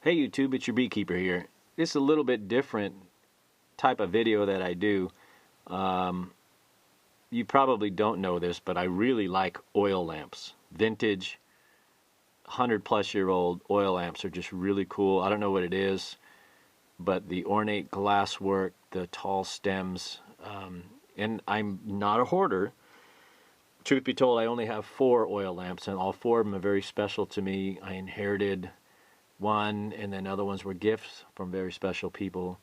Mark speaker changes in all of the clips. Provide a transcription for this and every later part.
Speaker 1: Hey YouTube, it's your beekeeper here. This is a little bit different type of video that I do. You probably don't know this, but I really like oil lamps. Vintage, 100-plus-year-old oil lamps are just really cool. I don't know what it is, but the ornate glass work, the tall stems, and I'm not a hoarder. Truth be told, I only have 4 oil lamps, and all 4 of them are very special to me. I inherited one, and then other ones were gifts from very special people.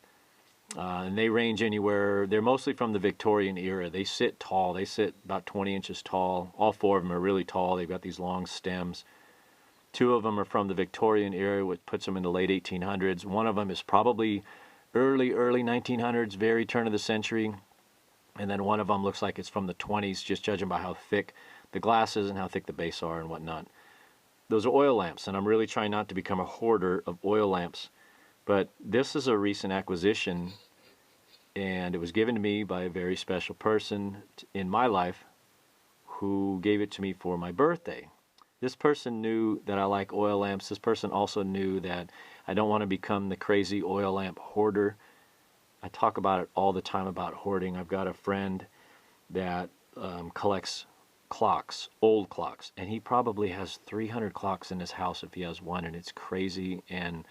Speaker 1: And they range anywhere. They're mostly from the Victorian era. They sit tall. They sit about 20 inches tall. All 4 of them are really tall. They've got these long stems. 2 of them are from the Victorian era, which puts them in the late 1800s. One of them is probably early 1900s, very turn of the century. And then one of them looks like it's from the 20s, just judging by how thick the glass is and how thick the base are and whatnot. Those are oil lamps, and I'm really trying not to become a hoarder of oil lamps. But this is a recent acquisition, and it was given to me by a very special person in my life who gave it to me for my birthday. This person knew that I like oil lamps. This person also knew that I don't want to become the crazy oil lamp hoarder. I talk about it all the time about hoarding. I've got a friend that collects clocks, old clocks, and he probably has 300 clocks in his house if he has one, and it's crazy. And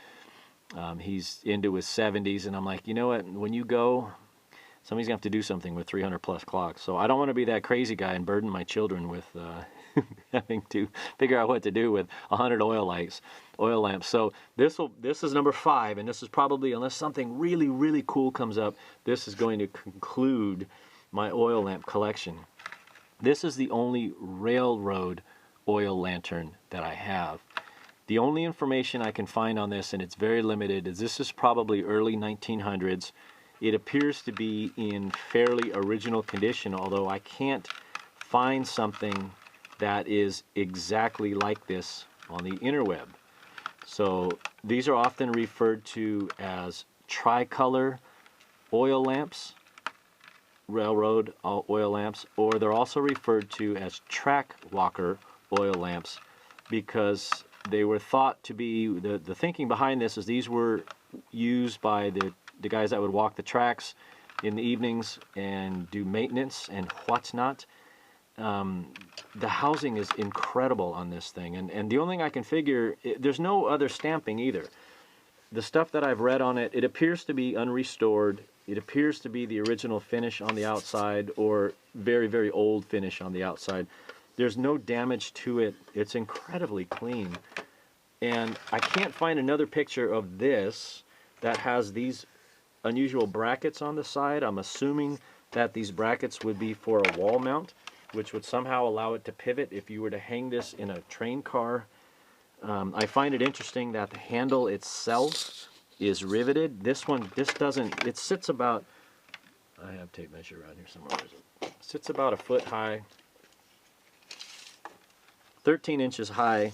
Speaker 1: he's into his 70s, and I'm like, you know what, when you go, somebody's gonna have to do something with 300 plus clocks. So I don't want to be that crazy guy and burden my children with having to figure out what to do with 100 oil lamps. So this is number 5, and this is probably, unless something really cool comes up, this is going to conclude my oil lamp collection. This is the only railroad oil lantern that I have. The only information I can find on this, and it's very limited, is this is probably early 1900s. It appears to be in fairly original condition, although I can't find something that is exactly like this on the interweb. So these are often referred to as tricolor oil lamps, railroad oil lamps, or they're also referred to as track walker oil lamps, because they were thought to be, the thinking behind this is these were used by the guys that would walk the tracks in the evenings and do maintenance and what's not. The housing is incredible on this thing, and the only thing I can figure, there's no other stamping either. The stuff that I've read on it, it appears to be unrestored. It appears to be the original finish on the outside, or very old finish on the outside. There's no damage to it. It's incredibly clean. And I can't find another picture of this that has these unusual brackets on the side. I'm assuming that these brackets would be for a wall mount, which would somehow allow it to pivot if you were to hang this in a train car. I find it interesting that the handle itself is riveted. This doesn't, it sits about, I have tape measure around here somewhere. It sits about a foot high, 13 inches high.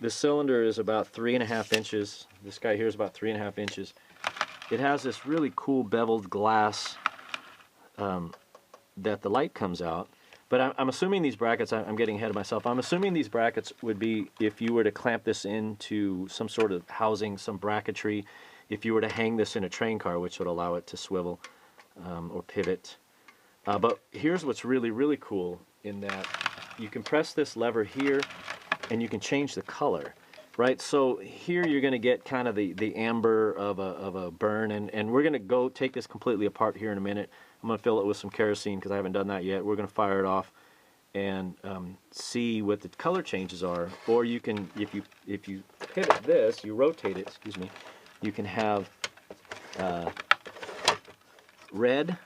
Speaker 1: This cylinder is about 3.5 inches. This guy here is about 3.5 inches. It has this really cool beveled glass that the light comes out. But I'm assuming these brackets, I'm getting ahead of myself, I'm assuming these brackets would be if you were to clamp this into some sort of housing, some bracketry, if you were to hang this in a train car, which would allow it to swivel or pivot. But here's what's really cool, in that you can press this lever here and you can change the color, right? So here you're going to get kind of the amber of a burn, and we're going to go take this completely apart here in a minute. I'm going to fill it with some kerosene because I haven't done that yet. We're going to fire it off and see what the color changes are. Or you can, if you pivot this, you rotate it, excuse me, you can have red.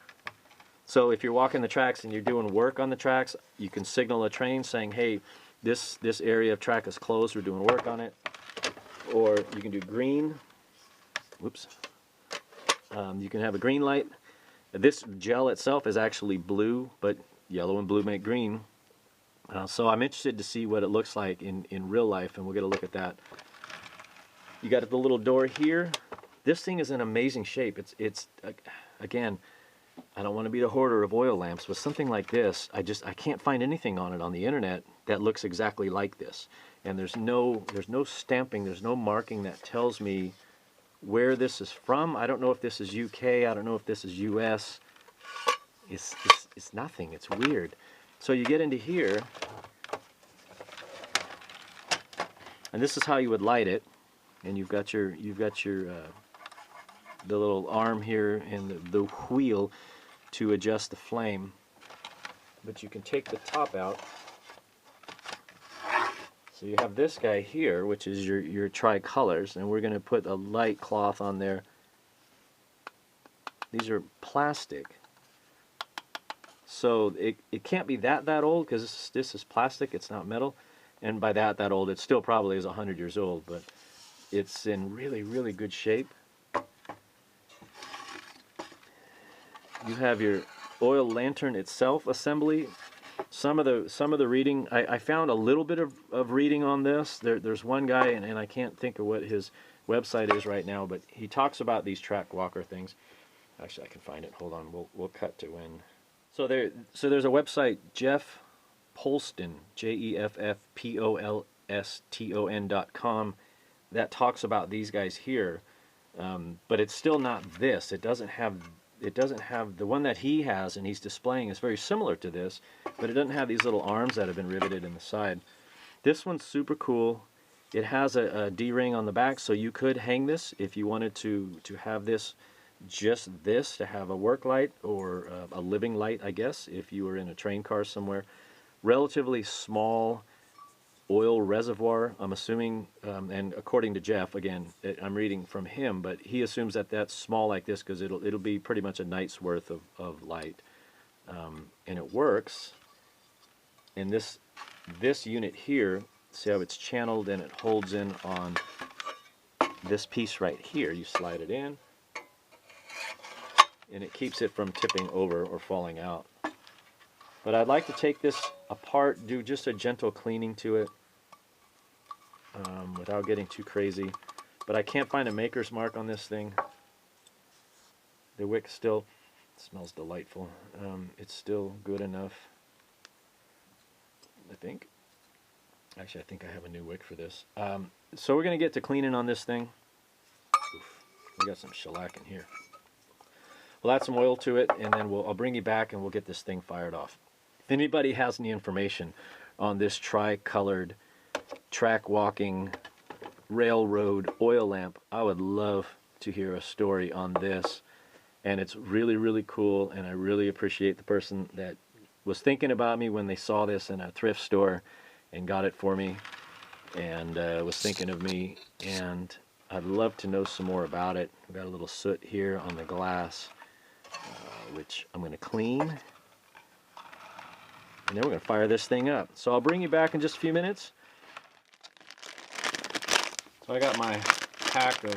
Speaker 1: So if you're walking the tracks and you're doing work on the tracks, you can signal a train saying, hey, this area of track is closed, we're doing work on it. Or you can do green. Whoops. You can have a green light. This gel itself is actually blue, but yellow and blue make green. So I'm interested to see what it looks like in real life, and we'll get a look at that. You got the little door here. This thing is in amazing shape. It's again, I don't want to be the hoarder of oil lamps, but something like this, I can't find anything on it on the internet that looks exactly like this. And there's no stamping, there's no marking that tells me where this is from. I don't know if this is UK, I don't know if this is US. It's nothing, it's weird. So you get into here, and this is how you would light it. And you've got your the little arm here and the wheel to adjust the flame. But you can take the top out. So you have this guy here, which is your tricolors, and we're going to put a light cloth on there. These are plastic. So it can't be that old, because this is plastic, it's not metal. And by that old, it still probably is 100 years old, but it's in really, really good shape. You have your oil lantern itself assembly. Some of the reading, I found a little bit of reading on this. There's one guy, and I can't think of what his website is right now, but he talks about these track walker things. Actually, I can find it. Hold on. We'll cut to when. So there's a website, Jeff Polston, JEFFPOLSTON.com, that talks about these guys here, but it's still not this. It doesn't have the one that he has and he's displaying is very similar to this, but it doesn't have these little arms that have been riveted in the side. This one's super cool. It has a D-ring on the back, so you could hang this if you wanted to have this, just this, to have a work light or a living light, I guess, if you were in a train car somewhere. Relatively small oil reservoir, I'm assuming, and according to Jeff, again, I'm reading from him, but he assumes that that's small like this because it'll be pretty much a night's worth of light, and it works. And this unit here, see how it's channeled and it holds in on this piece right here. You slide it in, and it keeps it from tipping over or falling out. But I'd like to take this apart, do just a gentle cleaning to it without getting too crazy. But I can't find a maker's mark on this thing. The wick still smells delightful. It's still good enough, I think. Actually, I think I have a new wick for this. So we're going to get to cleaning on this thing. Oof, we got some shellac in here. We'll add some oil to it, and then I'll bring you back and we'll get this thing fired off. If anybody has any information on this tri-colored track walking railroad oil lamp, I would love to hear a story on this. And it's really, really cool, and I really appreciate the person that was thinking about me when they saw this in a thrift store and got it for me, and was thinking of me, and I'd love to know some more about it. We've got a little soot here on the glass, which I'm going to clean. And then we're going to fire this thing up. So I'll bring you back in just a few minutes. So I got my pack of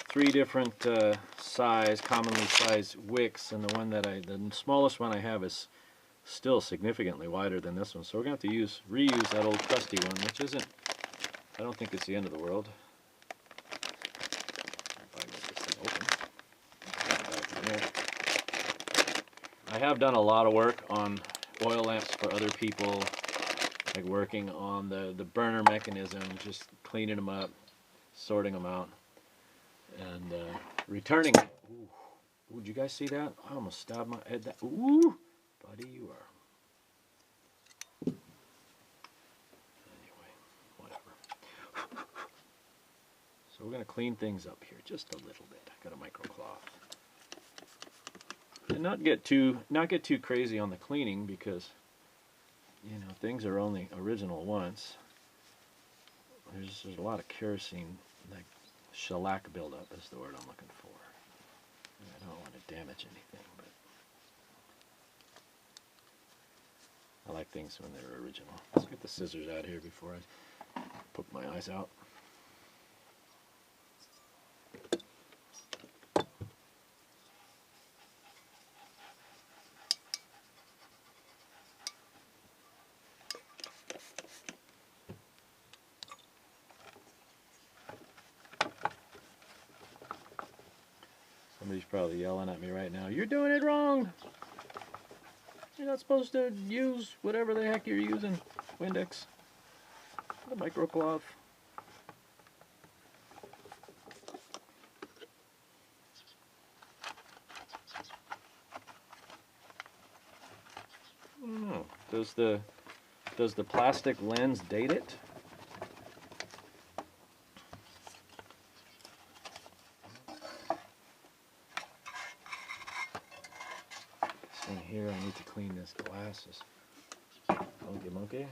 Speaker 1: 3 different commonly sized wicks, and the smallest one I have is still significantly wider than this one. So we're going to have to reuse that old trusty one, which isn't, I don't think it's the end of the world. If I get this thing open. I have done a lot of work on oil lamps for other people, like working on the burner mechanism, just cleaning them up, sorting them out, and returning them. Ooh, did you guys see that? I almost stabbed my head. Ooh, buddy, you are. Anyway, whatever. So we're gonna clean things up here just a little bit. I got a microcloth. And not get too crazy on the cleaning, because things are only original once. There's a lot of kerosene, like shellac buildup is the word I'm looking for. And I don't want to damage anything, but I like things when they're original. Let's get the scissors out here before I poke my eyes out. Somebody's probably yelling at me right now. You're doing it wrong. You're not supposed to use whatever the heck you're using. Windex. The microcloth. I don't know. Does the plastic lens date it? This thing here, I need to clean this glasses. Monkey, monkey.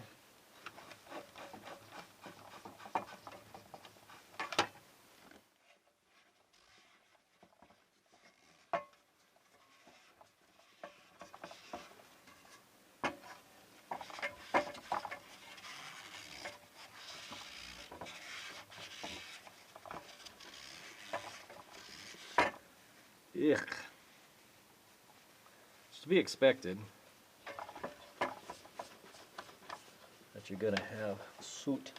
Speaker 1: Yuck. It's to be expected that you're gonna have soot.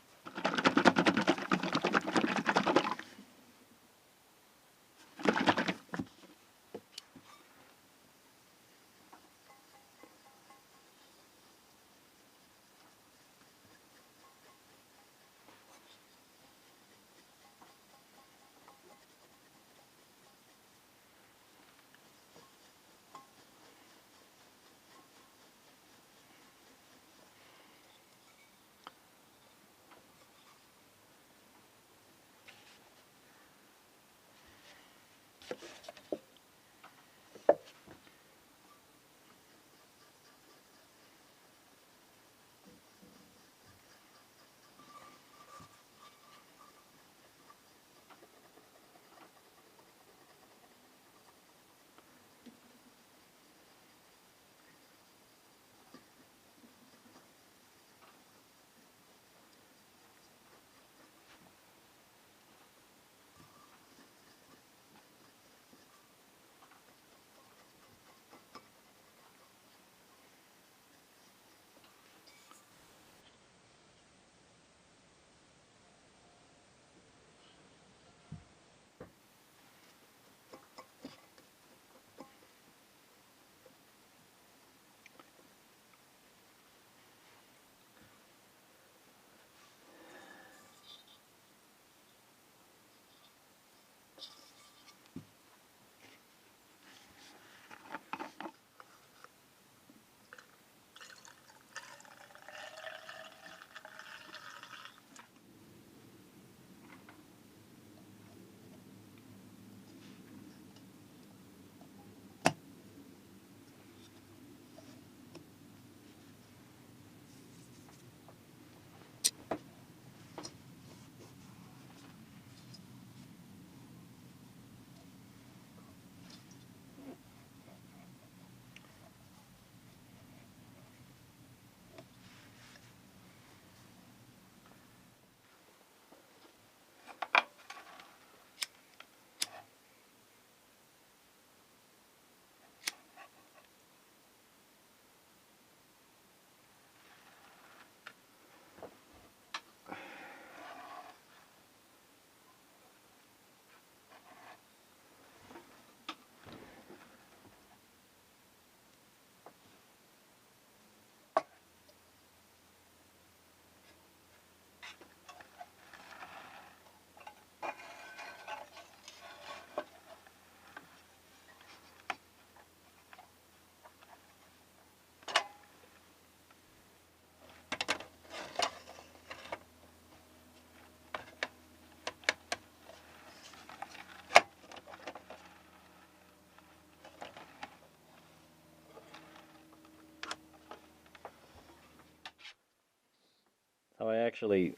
Speaker 1: So I actually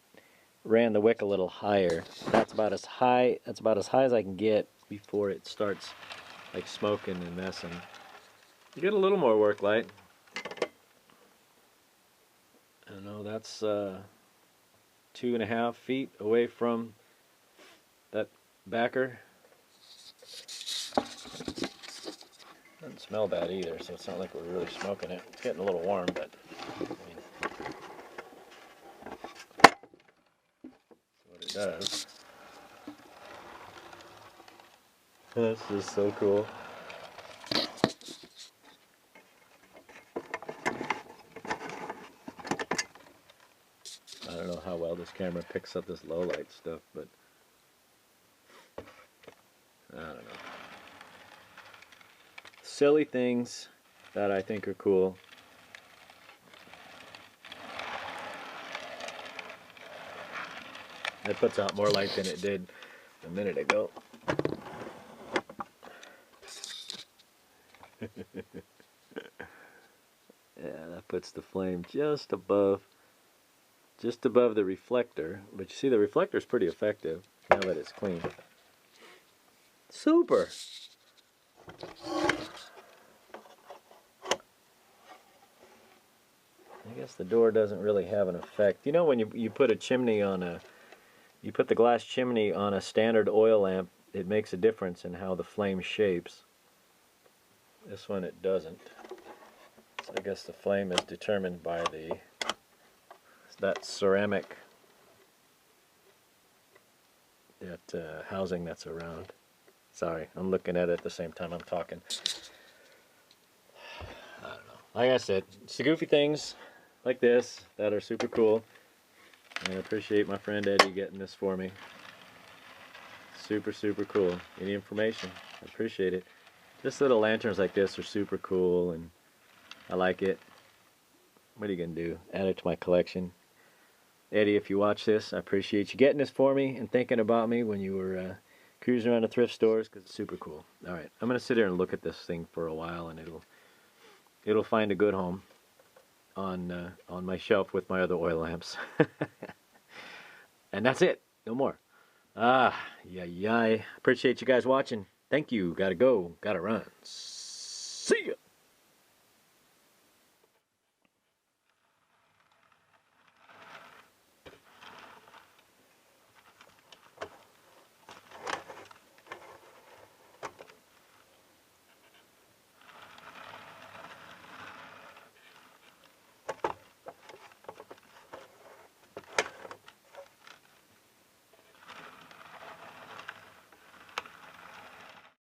Speaker 1: ran the wick a little higher. That's about as high. That's about as high as I can get before it starts like smoking and messing. You get a little more work light. I don't know. That's 2.5 feet away from that backer. Doesn't smell bad either, so it's not like we're really smoking it. It's getting a little warm, but I mean, that's what it does. That's just so cool. I don't know how well this camera picks up this low light stuff, but I don't know. Silly things that I think are cool. It puts out more light than it did a minute ago. Yeah, that puts the flame just above the reflector. But you see, the reflector is pretty effective now that it's clean. Super. I guess the door doesn't really have an effect. You know, when you put a chimney on a, you put the glass chimney on a standard oil lamp, it makes a difference in how the flame shapes. This one it doesn't. So I guess the flame is determined by that ceramic, that housing that's around. Sorry, I'm looking at it at the same time I'm talking. I don't know. Like I said, it's the goofy things like this that are super cool. And I appreciate my friend Eddie getting this for me. Super, super cool. Any information, I appreciate it. Just little lanterns like this are super cool, and I like it. What are you going to do? Add it to my collection. Eddie, if you watch this, I appreciate you getting this for me and thinking about me when you were cruising around the thrift stores, because it's super cool. Alright, I'm going to sit here and look at this thing for a while, and it'll find a good home on my shelf with my other oil lamps. And that's it. No more. Appreciate you guys watching. Thank you. Gotta go. Gotta run. See ya.